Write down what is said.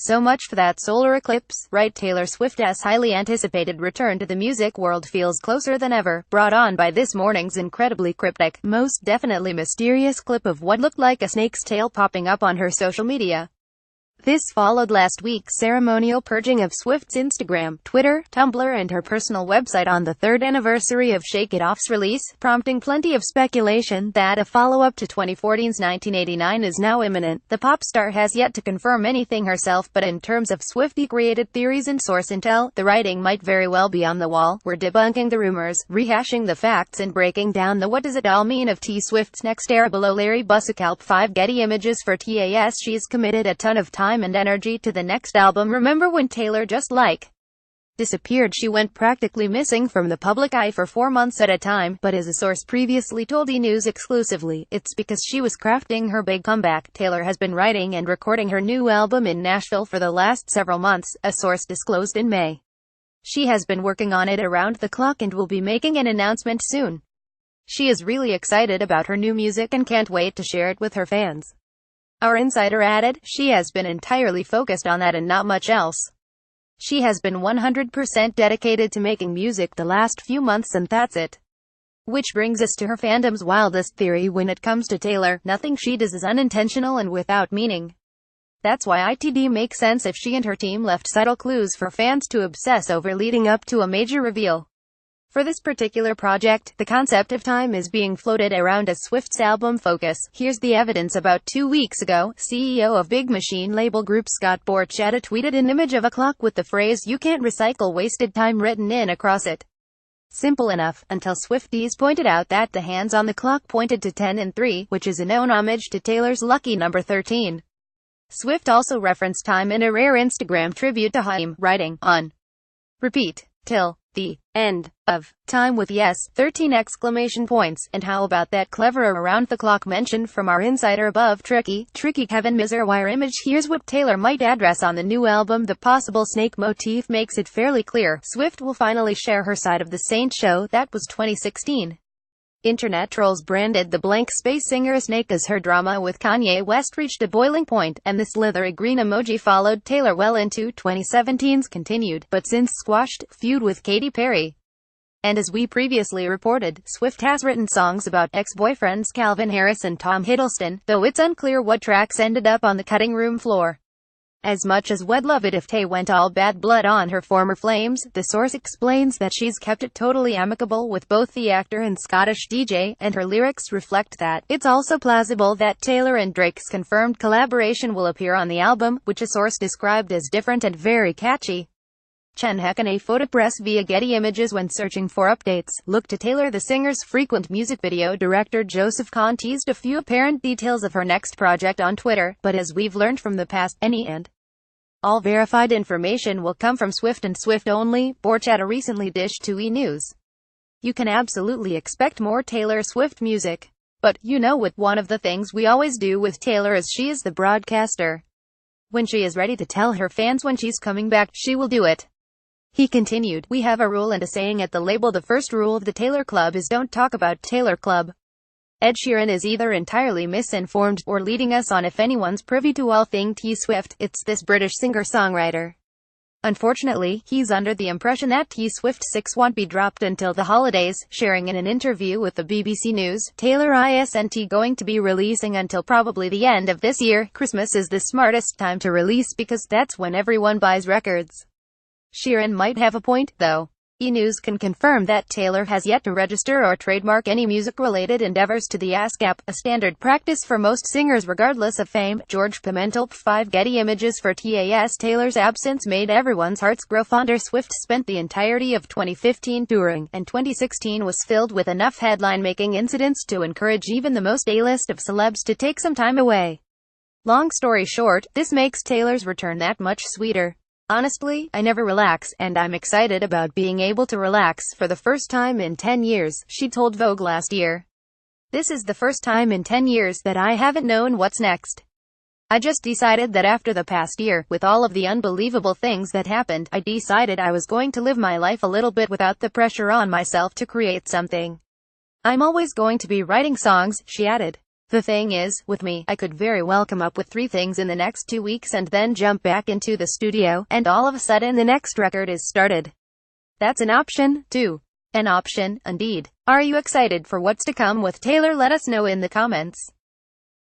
So much for that solar eclipse, right? Taylor Swift's highly anticipated return to the music world feels closer than ever, brought on by this morning's incredibly cryptic, most definitely mysterious clip of what looked like a snake's tail popping up on her social media. This followed last week's ceremonial purging of Swift's Instagram, Twitter, Tumblr and her personal website on the third anniversary of Shake It Off's release, prompting plenty of speculation that a follow-up to 2014's 1989 is now imminent. The pop star has yet to confirm anything herself, but in terms of Swiftie-created theories and source intel, the writing might very well be on the wall. We're debunking the rumors, rehashing the facts and breaking down the what does it all mean of T Swift's next era. Below Larry Bussicalp 5 Getty Images for TAS. She's committed a ton of time and energy to the next album. Remember when Taylor just disappeared? She went practically missing from the public eye for 4 months at a time, but as a source previously told E! News exclusively, it's because she was crafting her big comeback. Taylor has been writing and recording her new album in Nashville for the last several months, a source disclosed in May. She has been working on it around the clock and will be making an announcement soon. She is really excited about her new music and can't wait to share it with her fans. Our insider added, she has been entirely focused on that and not much else. She has been 100% dedicated to making music the last few months and that's it. Which brings us to her fandom's wildest theory when it comes to Taylor: nothing she does is unintentional and without meaning. That's why it'd make sense if she and her team left subtle clues for fans to obsess over leading up to a major reveal. For this particular project, the concept of time is being floated around as Swift's album focus. Here's the evidence. About 2 weeks ago, CEO of Big Machine label group Scott Borchetta tweeted an image of a clock with the phrase "You can't recycle wasted time" written in across it. Simple enough, until Swifties pointed out that the hands on the clock pointed to 10 and 3, which is a known homage to Taylor's lucky number 13. Swift also referenced time in a rare Instagram tribute to Haim, writing, "On repeat, till the end of time with yes, 13 exclamation points." And how about that clever around-the-clock mention from our insider above? Tricky Kevin Mizerwire image. Here's what Taylor might address on the new album. The possible snake motif makes it fairly clear Swift will finally share her side of the Saint show. That was 2016. Internet trolls branded the blank space singer a snake as her drama with Kanye West reached a boiling point, and the slithery green emoji followed Taylor well into 2017's continued, but since squashed, feud with Katy Perry. And as we previously reported, Swift has written songs about ex-boyfriends Calvin Harris and Tom Hiddleston, though it's unclear what tracks ended up on the cutting room floor. As much as we'd love it if Tay went all bad blood on her former flames, the source explains that she's kept it totally amicable with both the actor and Scottish DJ, and her lyrics reflect that. It's also plausible that Taylor and Drake's confirmed collaboration will appear on the album, which a source described as different and very catchy. Chen Hekane Photopress via Getty Images. When searching for updates, look to Taylor. The singer's frequent music video director Joseph Kahn teased a few apparent details of her next project on Twitter, but as we've learned from the past, any and all verified information will come from Swift and Swift only, Borchetta recently dished to E! News. You can absolutely expect more Taylor Swift music. But, you know what, one of the things we always do with Taylor is she is the broadcaster. When she is ready to tell her fans when she's coming back, she will do it. He continued, "We have a rule and a saying at the label. The first rule of the Taylor Club is don't talk about Taylor Club. Ed Sheeran is either entirely misinformed, or leading us on if anyone's privy to all thing T Swift. It's this British singer-songwriter. Unfortunately, he's under the impression that T Swift 6 won't be dropped until the holidays." Sharing in an interview with the BBC News, Taylor isn't going to be releasing until probably the end of this year. Christmas is the smartest time to release because that's when everyone buys records. Sheeran might have a point, though. E! News can confirm that Taylor has yet to register or trademark any music-related endeavors to the ASCAP, a standard practice for most singers regardless of fame. George Pimentel 5 Getty Images for TAS. Taylor's absence made everyone's hearts grow fonder. Swift spent the entirety of 2015 touring, and 2016 was filled with enough headline-making incidents to encourage even the most A-list of celebs to take some time away. Long story short, this makes Taylor's return that much sweeter. "Honestly, I never relax, and I'm excited about being able to relax for the first time in 10 years, she told Vogue last year. "This is the first time in 10 years that I haven't known what's next. I just decided that after the past year, with all of the unbelievable things that happened, I decided I was going to live my life a little bit without the pressure on myself to create something. I'm always going to be writing songs," she added. The thing is, with me, I could very well come up with 3 things in the next 2 weeks and then jump back into the studio, and all of a sudden the next record is started. That's an option, too. An option, indeed. Are you excited for what's to come with Taylor? Let us know in the comments.